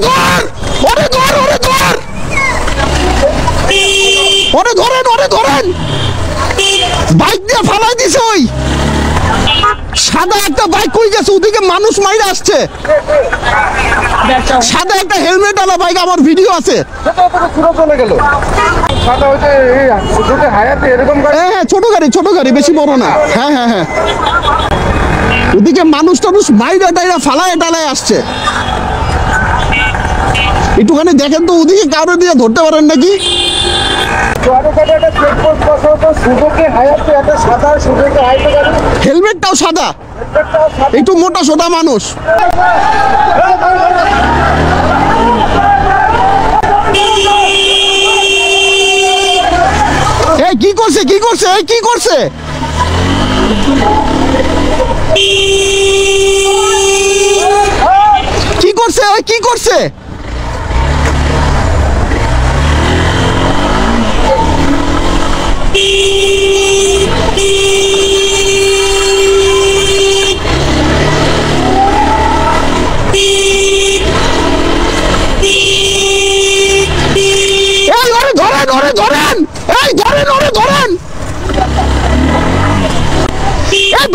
ধর ওরে ধর ওরে ধর ওরে ধরেন ওরে ধরেন বাইক দিয়ে ফালাই দিছে ওই সাদা একটা বাইক কই গেছে ওদিকে মানুষ মাইরা আসছে সাদা একটা হেলমেট আলা বাইক আমার ভিডিও আছে হ্যাঁ ছোট গাড়ি বেশি বড় না হ্যাঁ হ্যাঁ হ্যাঁ ওদিকে মানুষ টানুষ মাইরা টাইরা ফালায় টালায় আসছে একটুখানি দেখেন তো ওদিকে কারো দিয়ে ধরতে পারেন নাকি হেলমেটটাও সাদা একটু মোটা সোটা মানুষ এই কি করছে কি করছে এই কি করছে কি করছে ওই কি করছে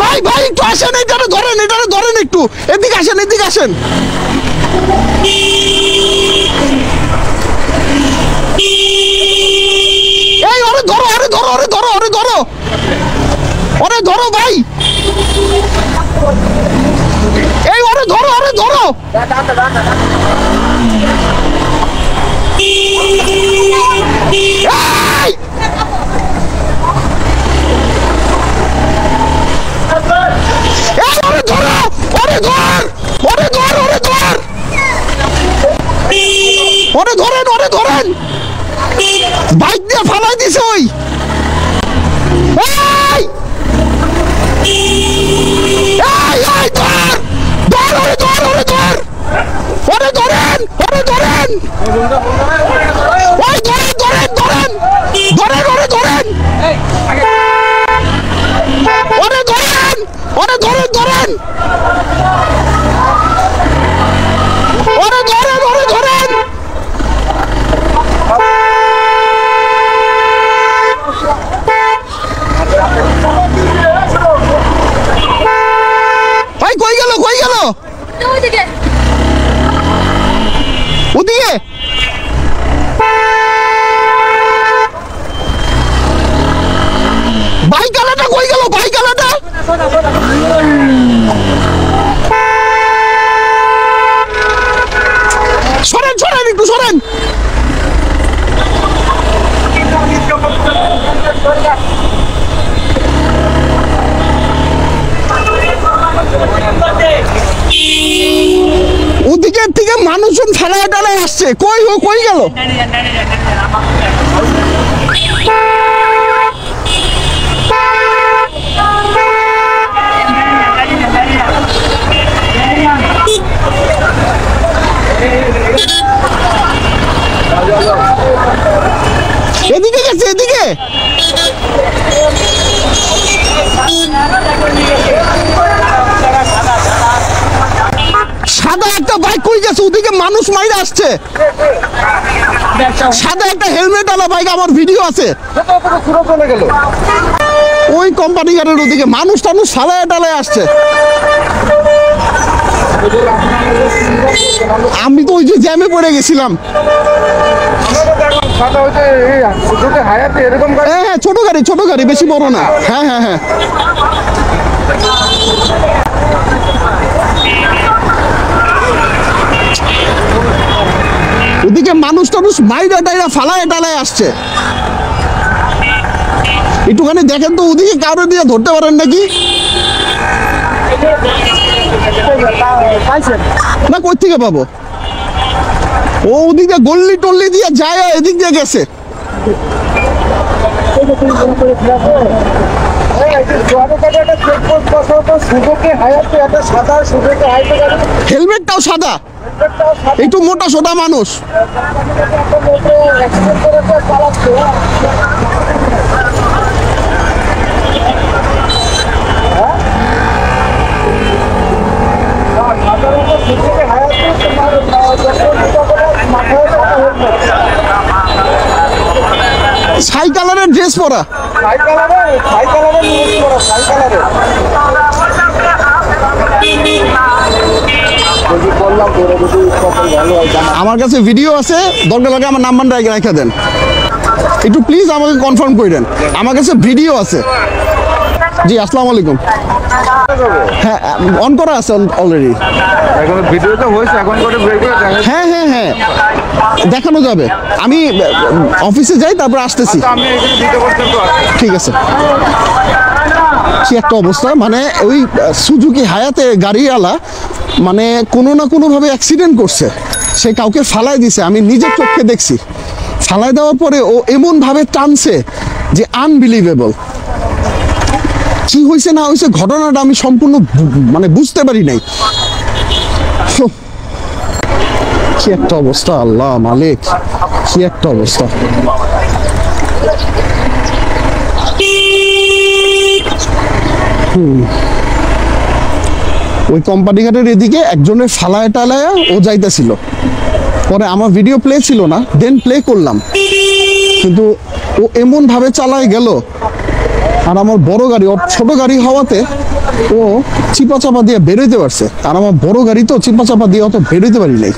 ভাই ভাই একটু আসেন এটারে ধরেন একটু এদিকে আসেন এই ওরে ধরো ভাই এই ওরে ধরো ওরে ধরেন বাইক দিয়ে ফালাই দিছে ওই ওদিকে বাইক আলাটা কই গেল সরেন একটু সরেন ওদিকের থেকে মানুষজন ফেলায় টালায় আসছে কই গেল এদিকে গেছে এদিকে সাদা একটা বাইক কই গেছে ওদিকে মানুষ মাইরা আসছে সাদা একটা হেলমেট আলা বাইক আমার ভিডিও আছে ওই কোম্পানি গাড়ির ওদিকে মানুষ টানুষ ফালায় টালায় আসছে আমি তো ওই যে জ্যামে পড়ে গেছিলাম হ্যাঁ ছোট গাড়ি বেশি বড় না হ্যাঁ হ্যাঁ হ্যাঁ ওদিকে মানুষ টানুষ মাইরা টাইরা ফালায় টালায় আসছে একটুখানি দেখেন তো ওদিকে কারো দিয়ে ধরতে পারেন নাকি না কই থেকে পাবো ও ওদিকে গল্লি টল্লি দিয়ে যায় এদিক দিয়ে গেছে হেলমেটটাও সাদা একটু মোটা সোটা মানুষ সাধারণত পরা? আমার কাছে ভিডিও আছে, দরকার লাগে আমার নাম্বারটা রেখে দেন একটু প্লিজ, আমাকে কনফার্ম করে দেন। আমার কাছে ভিডিও আছে। জি আসসালামু আলাইকুম। হ্যাঁ অন করা আছে অলরেডি। এখন ভিডিও তো হয়েছে, এখন করে ব্রেক করে দেখা। হ্যাঁ হ্যাঁ হ্যাঁ দেখানো যাবে। আমি অফিসে যাই, তারপর আসতেছি। আমি এখানে দিতে পারতাম তো। ঠিক আছে। কি একটা অবস্থা, মানে ওই সুজুকি হায়াতে গাড়িওয়ালা মানে কোনো না কোনোভাবে অ্যাক্সিডেন্ট করছে, সে কাউকে ফালাই দিছে, আমি নিজের চোখে দেখছি। ফালাই দেওয়ার পরে ও এমনভাবে টানছে যে আনবিলিভেবল। কি হয়েছে না হয়েছে ঘটনাটা আমি সম্পূর্ণ মানে বুঝতে পারি নাই। কি একটা অবস্থা, আল্লাহ মালিক, কি একটা অবস্থা। ওই কোম্পানি ঘাটের এদিকে একজনের ফালায় টালায় ও যাইতেছিল, পরে আমার ভিডিও প্লে ছিল না, দেন প্লে করলাম, কিন্তু ও এমন ভাবে চালায় গেল। আর আমার বড় গাড়ি, ওর ছোট গাড়ি হওয়াতে ও চিপা চাপা দিয়ে বেরোইতে পারছে, আর আমার বড় গাড়ি তো চিপা চাপা দিয়ে অত বেরোইতে পারি নাই।